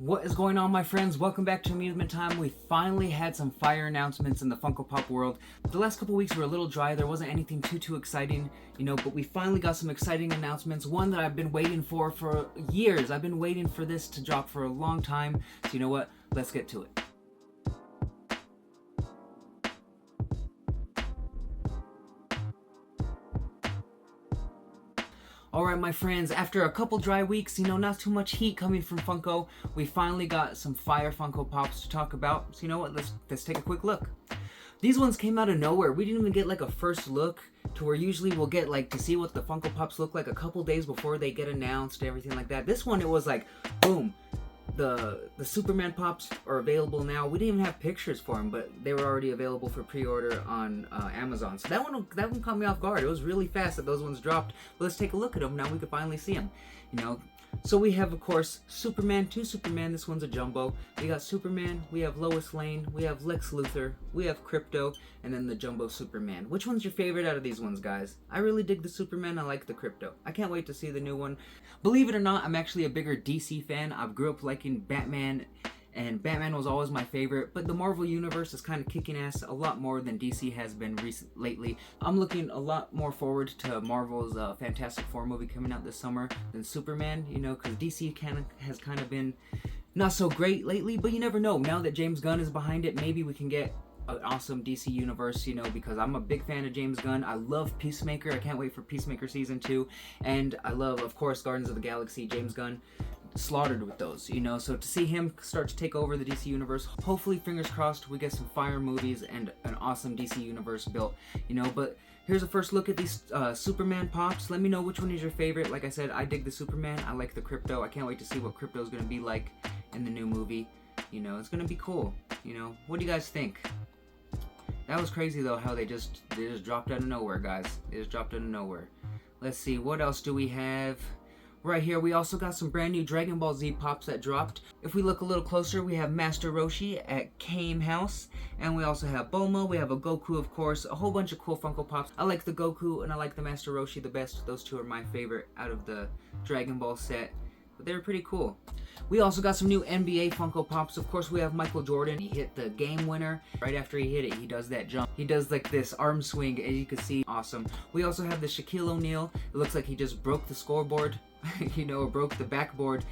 What is going on, my friends? Welcome back to Amusement Time. We finally had some fire announcements in the Funko Pop world. The last couple weeks were a little dry. There wasn't anything too exciting, but we finally got some exciting announcements. One that I've been waiting for years. I've been waiting for this to drop for a long time. So you know what? Let's get to it. Alright, my friends, after a couple dry weeks, not too much heat coming from Funko, we finally got some fire Funko Pops to talk about. So you know what, let's take a quick look. These ones came out of nowhere. We didn't even get like a first look to where usually we'll get like to see what the Funko Pops look like a couple days before they get announced and everything like that. This one, it was like, boom. The Superman Pops are available now. We didn't even have pictures for them, but they were already available for pre-order on Amazon. So that one caught me off guard. It was really fast that those ones dropped. But let's take a look at them. Now we can finally see them. So we have, of course, Superman, two Superman. This one's a jumbo. We got Superman, we have Lois Lane, we have Lex Luthor, we have Crypto, and then the jumbo Superman. Which one's your favorite out of these ones, guys? I really dig the Superman. I like the Crypto. I can't wait to see the new one. Believe it or not, I'm actually a bigger DC fan. I grew up liking Batman, and Batman was always my favorite, but the Marvel Universe is kind of kicking ass a lot more than DC has been lately. I'm looking a lot more forward to Marvel's Fantastic Four movie coming out this summer than Superman, because DC has kind of been not so great lately, but you never know. Now that James Gunn is behind it, maybe we can get an awesome DC universe, because I'm a big fan of James Gunn. I love Peacemaker. I can't wait for Peacemaker Season 2, and I love, of course, Guardians of the Galaxy. James Gunn slaughtered with those, so to see him start to take over the DC universe, hopefully, fingers crossed, we get some fire movies and an awesome DC universe built, but here's a first look at these Superman Pops. Let me know which one is your favorite. Like I said, I dig the Superman. I like the Crypto. I can't wait to see what Crypto is going to be like in the new movie. It's going to be cool. What do you guys think? That was crazy though, how they just dropped out of nowhere, guys. They just dropped out of nowhere. Let's see, what else do we have? Right here, we also got some brand new Dragon Ball Z Pops that dropped. If we look a little closer, we have Master Roshi at Hohem House, and we also have Bulma, we have a Goku, of course, a whole bunch of cool Funko Pops. I like the Goku and I like the Master Roshi the best. Those two are my favorite out of the Dragon Ball set, but they're pretty cool. We also got some new NBA Funko Pops. Of course, we have Michael Jordan. He hit the game winner. Right after he hit it, he does that jump. He does like this arm swing, as you can see. Awesome. We also have the Shaquille O'Neal. It looks like he just broke the scoreboard, or broke the backboard,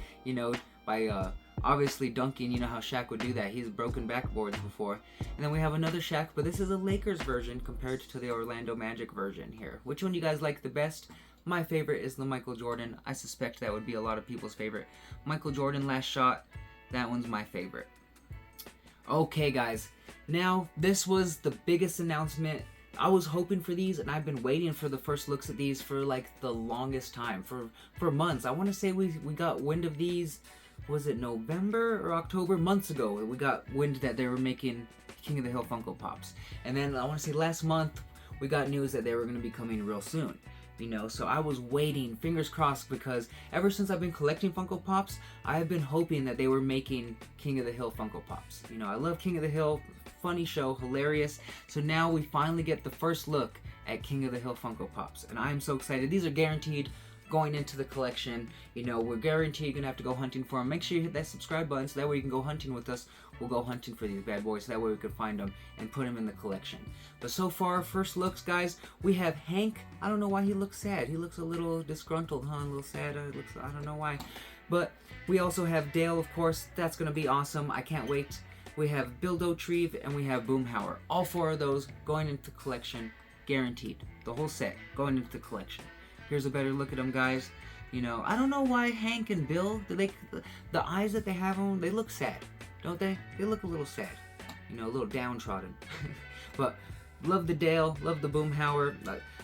by obviously dunking. You know how Shaq would do that. He's broken backboards before. And then we have another Shaq, but this is a Lakers version compared to the Orlando Magic version here. Which one you guys like the best? My favorite is the Michael Jordan. I suspect that would be a lot of people's favorite. Michael Jordan Last Shot, that one's my favorite. Okay, guys. Now, this was the biggest announcement. I was hoping for these, and I've been waiting for the first looks at these for like the longest time, for months. I want to say we got wind of these, was it November or October? Months ago, we got wind that they were making King of the Hill Funko Pops. And then I want to say last month, we got news that they were going to be coming real soon. So I was waiting, fingers crossed, because ever since I've been collecting Funko Pops, I have been hoping that they were making King of the Hill Funko Pops. I love King of the Hill, funny show, hilarious. So now we finally get the first look at King of the Hill Funko Pops, and I am so excited. These are guaranteed going into the collection. We're guaranteed you're gonna have to go hunting for them. Make sure you hit that subscribe button so that way you can go hunting with us. We'll go hunting for these bad boys so that way we can find them and put them in the collection. But so far, first looks, guys, we have Hank. I don't know why he looks sad. He looks a little disgruntled, huh? A little sad. I don't know why. But we also have Dale, of course. That's gonna be awesome. I can't wait. We have Bill Dotrieve and we have Boomhauer. All four of those going into collection, guaranteed. The whole set going into the collection. Here's a better look at them, guys. I don't know why Hank and Bill, the eyes that they have on, they look sad, don't they? They look a little sad, a little downtrodden. But love the Dale, love the Boomhauer.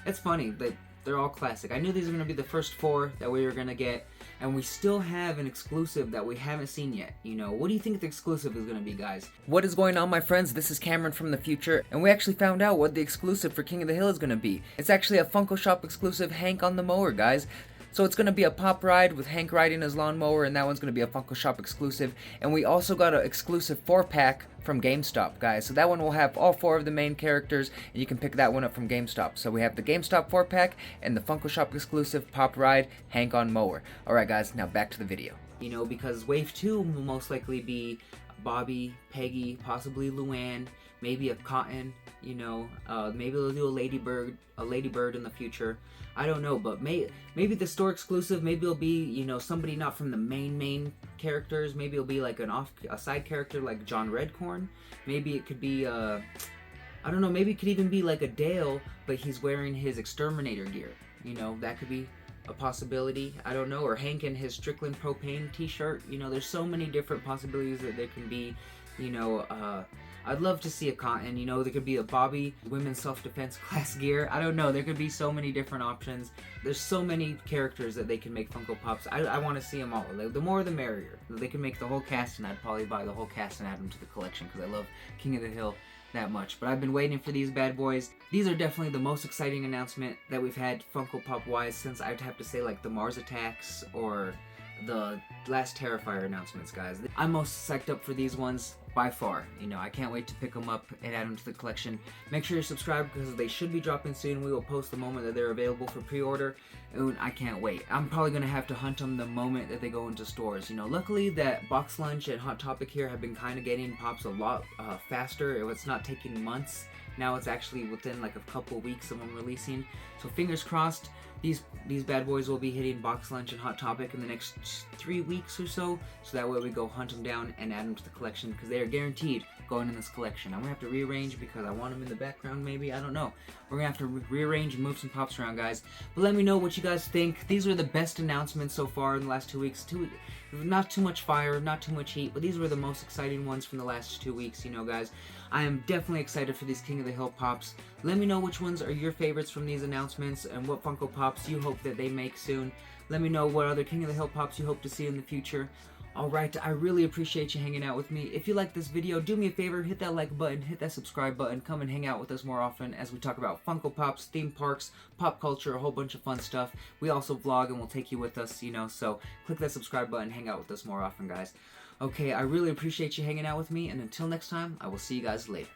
It's funny that they're all classic. I knew these were going to be the first four that we were going to get, and we still have an exclusive that we haven't seen yet. What do you think the exclusive is going to be, guys? What is going on, my friends? This is Cameron from the future, and we actually found out what the exclusive for King of the Hill is going to be. It's actually a Funko Shop exclusive Hank on the mower, guys. So it's going to be a pop ride with Hank riding his lawnmower, and that one's going to be a Funko Shop exclusive. And we also got an exclusive 4-pack from GameStop, guys. So that one will have all four of the main characters, and you can pick that one up from GameStop. So we have the GameStop 4-pack and the Funko Shop exclusive pop ride Hank on mower. Alright, guys, now back to the video. You know, because Wave 2 will most likely be Bobby, Peggy, possibly Luann, maybe a Cotton, you know, maybe they'll do a Ladybird in the future. I don't know, but maybe the store exclusive, maybe it'll be, you know, somebody not from the main characters. Maybe it'll be like a side character like John Redcorn. Maybe it could be I don't know, maybe it could even be like a Dale, but he's wearing his exterminator gear. You know, that could be a possibility. I don't know. Or Hank in his Strickland Propane t-shirt. You know, there's so many different possibilities that there can be. You know, I'd love to see a Cotton. You know, there could be a Bobby women's self-defense class gear. I don't know. There could be so many different options. There's so many characters that they can make Funko Pops. I want to see them all. Like, the more the merrier. They can make the whole cast, and I'd probably buy the whole cast and add them to the collection because I love King of the Hill that much. But I've been waiting for these bad boys. These are definitely the most exciting announcement that we've had Funko Pop wise since I'd have to say like the Mars Attacks or the last Terrifier announcements, guys. I'm most psyched up for these ones by far. You know, I can't wait to pick them up and add them to the collection. Make sure you're subscribed because they should be dropping soon. We will post the moment that they're available for pre-order, and I can't wait. I'm probably gonna have to hunt them the moment that they go into stores. You know, luckily that Box Lunch and Hot Topic here have been kind of getting pops a lot faster. It's not taking months. Now it's actually within like a couple weeks of them releasing. So fingers crossed, these bad boys will be hitting Box Lunch and Hot Topic in the next 3 weeks or so. So that way we go hunt them down and add them to the collection because they are guaranteed going in this collection. I'm gonna have to rearrange because I want them in the background maybe. I don't know. We're gonna have to rearrange and move some pops around, guys. But let me know what you guys think. These are the best announcements so far in the last 2 weeks. Not too much fire, not too much heat, but these were the most exciting ones from the last 2 weeks, you know, guys. I am definitely excited for these King of the Hill pops. Let me know which ones are your favorites from these announcements and what Funko Pops you hope that they make soon. Let me know what other King of the Hill pops you hope to see in the future. Alright, I really appreciate you hanging out with me. If you like this video, do me a favor, hit that like button, hit that subscribe button, come and hang out with us more often as we talk about Funko Pops, theme parks, pop culture, a whole bunch of fun stuff. We also vlog and we'll take you with us, you know, so click that subscribe button, hang out with us more often, guys. Okay, I really appreciate you hanging out with me, and until next time, I will see you guys later.